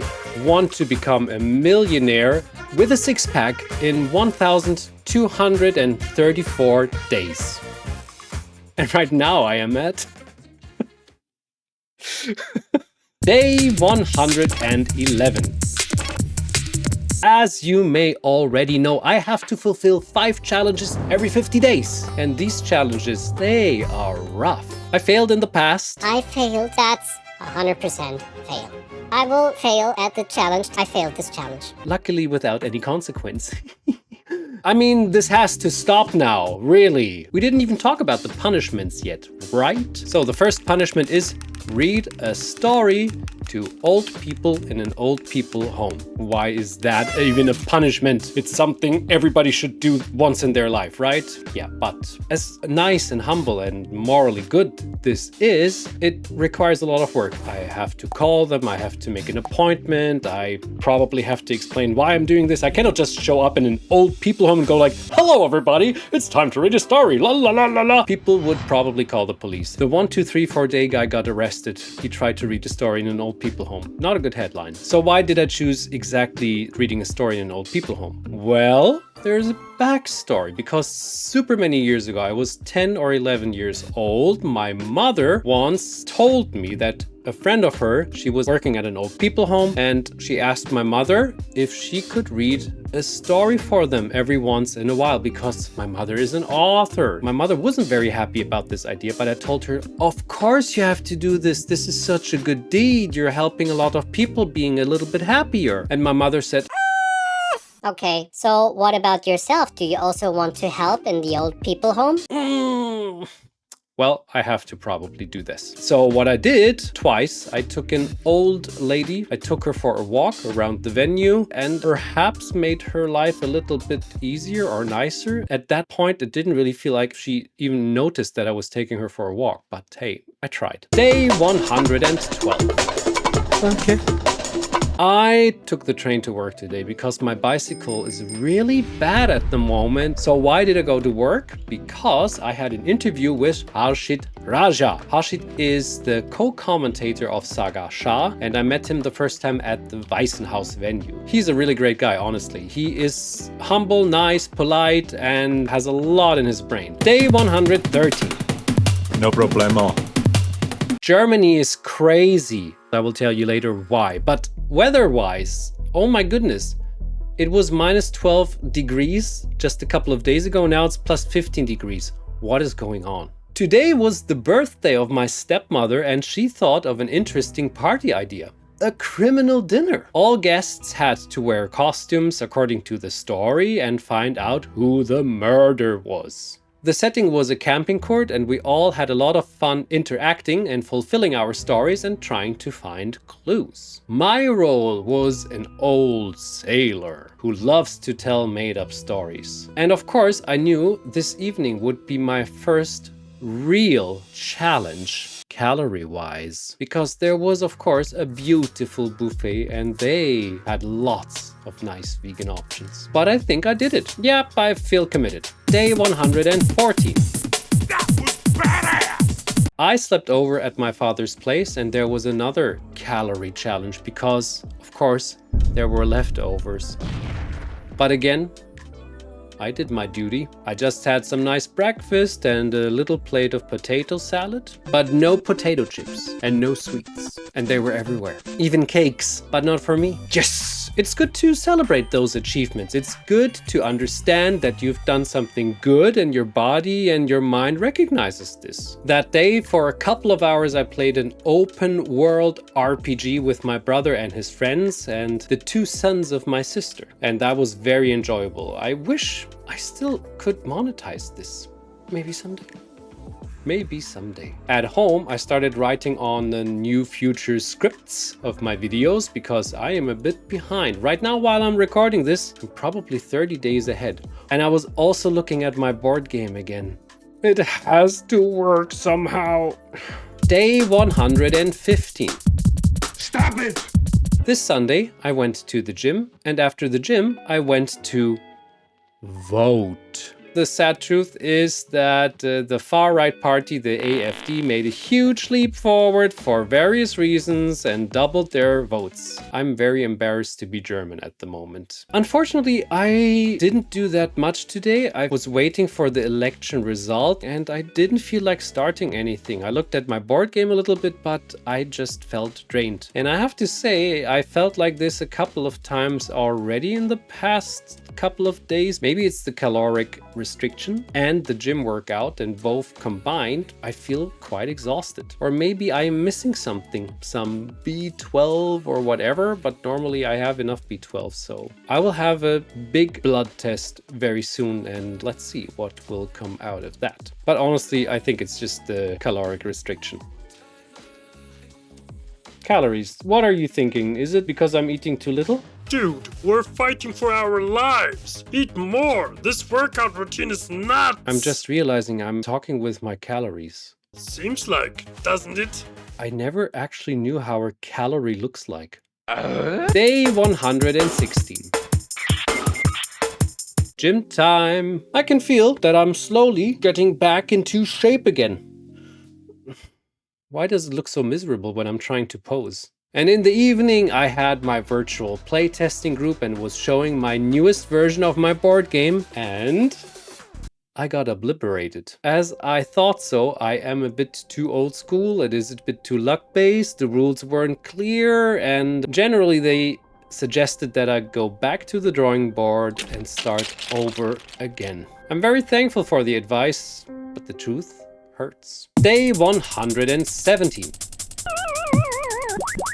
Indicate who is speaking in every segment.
Speaker 1: I want to become a millionaire with a six-pack in 1,234 days. And right now I am at day 111. As you may already know, I have to fulfill 5 challenges every 50 days. And these challenges, they are rough. I failed in the past.
Speaker 2: I failed. That's 100% fail. I will fail at the challenge. I failed this challenge.
Speaker 1: Luckily without any consequence. I mean, this has to stop now, really. We didn't even talk about the punishments yet, right? So the first punishment is read a story to old people in an old people home. Why is that even a punishment? It's something everybody should do once in their life, right? Yeah, but as nice and humble and morally good this is, it requires a lot of work. I have to call them, I have to make an appointment, I probably have to explain why I'm doing this. I cannot just show up in an old people home and go like, hello everybody, it's time to read a story, la la la la la. People would probably call the police. The 1, 2, 3, 4 day guy got arrested. He tried to read a story in an old people home. Not a good headline. So why did I choose exactly reading a story in an old people home? Well, there's a backstory, because super many years ago, I was 10 or 11 years old. My mother once told me that a friend of her, she was working at an old people home, and she asked my mother if she could read a story for them every once in a while, because my mother is an author. My mother wasn't very happy about this idea, but I told her, of course you have to do this. This is such a good deed. You're helping a lot of people being a little bit happier. And my mother said,
Speaker 2: Okay, so what about yourself? Do you also want to help in the old people home?
Speaker 1: Well, I have to probably do this. So what I did twice, I took an old lady, I took her for a walk around the venue and perhaps made her life a little bit easier or nicer. At that point, it didn't really feel like she even noticed that I was taking her for a walk, but hey, I tried. Day 112. Okay. I took the train to work today because my bicycle is really bad at the moment. So why did I go to work? Because I had an interview with Harshit Raja. Harshit is the co-commentator of Saga Shah, and I met him the first time at the Weissenhaus venue. He's a really great guy, honestly. He is humble, nice, polite, and has a lot in his brain. Day 113.
Speaker 3: No problemo.
Speaker 1: Germany is crazy. I will tell you later why. But weather-wise, oh my goodness, it was minus 12 degrees just a couple of days ago. Now it's plus 15 degrees. What is going on? Today was the birthday of my stepmother, and she thought of an interesting party idea. A criminal dinner. All guests had to wear costumes according to the story and find out who the murderer was. The setting was a camping court, and we all had a lot of fun interacting and fulfilling our stories and trying to find clues. My role was an old sailor who loves to tell made-up stories. And of course, I knew this evening would be my first real challenge, calorie-wise, because there was of course a beautiful buffet and they had lots of nice vegan options. But I think I did it. Yep, I feel committed. Day 114.
Speaker 3: That was badass!
Speaker 1: I slept over at my father's place, and there was another calorie challenge because, of course, there were leftovers. But again, I did my duty. I just had some nice breakfast and a little plate of potato salad, but no potato chips and no sweets. And they were everywhere. Even cakes, but not for me. Yes! It's good to celebrate those achievements. It's good to understand that you've done something good and your body and your mind recognizes this. That day, for a couple of hours, I played an open world RPG with my brother and his friends and the 2 sons of my sister. And that was very enjoyable. I wish I still could monetize this. Maybe someday. Maybe someday. At home, I started writing on the new future scripts of my videos because I am a bit behind. Right now, while I'm recording this, I'm probably 30 days ahead. And I was also looking at my board game again. It has to work somehow. Day 115.
Speaker 3: Stop it!
Speaker 1: This Sunday, I went to the gym, and after the gym, I went to vote. The sad truth is that the far-right party, the AFD, made a huge leap forward for various reasons and doubled their votes. I'm very embarrassed to be German at the moment. Unfortunately, I didn't do that much today. I was waiting for the election result and I didn't feel like starting anything. I looked at my board game a little bit, but I just felt drained. And I have to say, I felt like this a couple of times already in the past couple of days. Maybe it's the caloric restriction and the gym workout, and both combined, I feel quite exhausted. Or maybe I am missing something, some B12 or whatever, but normally I have enough B12. So I will have a big blood test very soon and let's see what will come out of that. But honestly, I think it's just the caloric restriction. Calories. What are you thinking? Is it because I'm eating too little?
Speaker 4: Dude, we're fighting for our lives. Eat more. This workout routine is nuts.
Speaker 1: I'm just realizing I'm talking with my calories.
Speaker 4: Seems like, doesn't it?
Speaker 1: I never actually knew how a calorie looks like. Day 116. Gym time. I can feel that I'm slowly getting back into shape again. Why does it look so miserable when I'm trying to pose? And in the evening, I had my virtual playtesting group and was showing my newest version of my board game, and I got obliterated. As I thought so, I am a bit too old school, it is a bit too luck-based, the rules weren't clear, and generally they suggested that I go back to the drawing board and start over again. I'm very thankful for the advice, but the truth hurts. Day 117.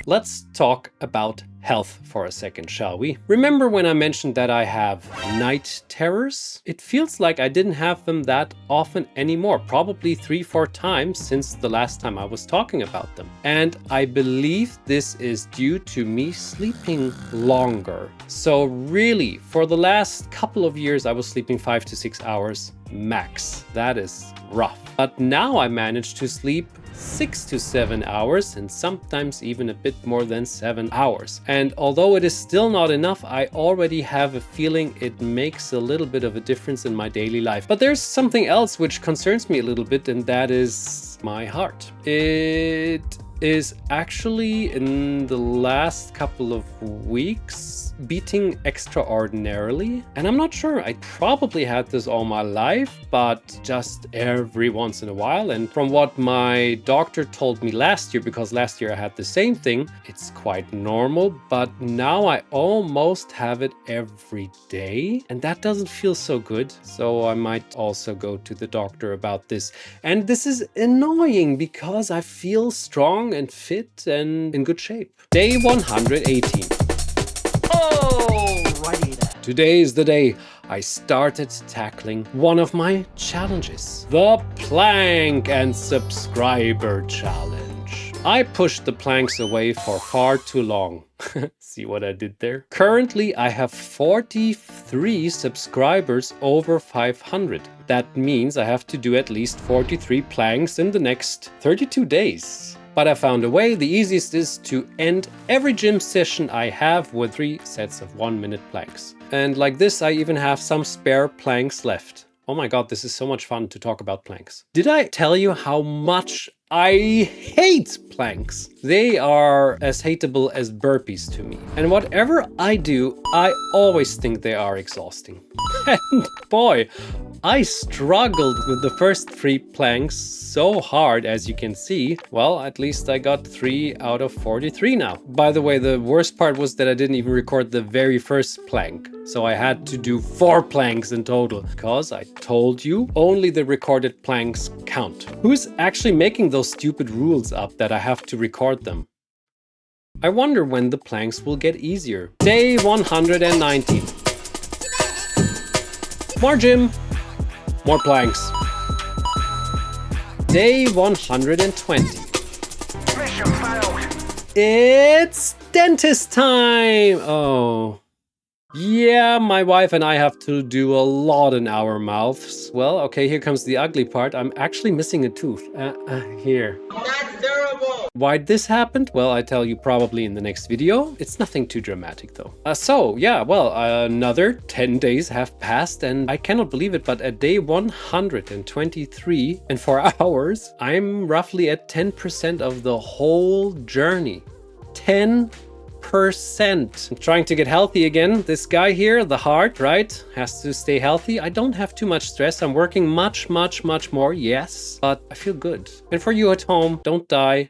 Speaker 1: Let's talk about health for a second, shall we? Remember when I mentioned that I have night terrors? It feels like I didn't have them that often anymore, probably 3-4 times since the last time I was talking about them. And I believe this is due to me sleeping longer. So really, for the last couple of years, I was sleeping 5 to 6 hours max. That is rough. But now I manage to sleep 6 to 7 hours and sometimes even a bit more than 7 hours. And although it is still not enough, I already have a feeling it makes a little bit of a difference in my daily life. But there's something else which concerns me a little bit, and that is my heart. It is actually in the last couple of weeks beating extraordinarily, and I'm not sure, I probably had this all my life, but just every once in a while. And from what my doctor told me last year, because last year I had the same thing, it's quite normal, but now I almost have it every day, and that doesn't feel so good. So I might also go to the doctor about this. And this is annoying because I feel strong and fit and in good shape. Day 118.
Speaker 5: Alrighty then.
Speaker 1: Today is the day I started tackling one of my challenges, the plank and subscriber challenge. I pushed the planks away for far too long. See what I did there? Currently, I have 43 subscribers over 500. That means I have to do at least 43 planks in the next 32 days. But I found a way. The easiest is to end every gym session I have with 3 sets of 1-minute planks. And like this, I even have some spare planks left. Oh my god, this is so much fun to talk about planks. Did I tell you how much I hate planks? They are as hateable as burpees to me. And whatever I do, I always think they are exhausting. And boy, I struggled with the first 3 planks so hard, as you can see. Well, at least I got 3 out of 43 now. By the way, the worst part was that I didn't even record the very first plank. So I had to do 4 planks in total, because I told you only the recorded planks count. Who's actually making those stupid rules up that I have to record them? I wonder when the planks will get easier. Day 119. More gym. More planks. Day 120.
Speaker 5: Mission failed.
Speaker 1: It's dentist time! Oh. Yeah, my wife and I have to do a lot in our mouths. Well, okay, here comes the ugly part. I'm actually missing a tooth. Here.
Speaker 5: That's terrible.
Speaker 1: Why this happened? Well, I tell you probably in the next video. It's nothing too dramatic though. Another 10 days have passed and I cannot believe it, but at day 123 and 4 hours, I'm roughly at 10% of the whole journey. 10%. I'm trying to get healthy again. This guy here, the heart, right, has to stay healthy. I don't have too much stress. I'm working much more, yes, but I feel good. And for you at home, don't die.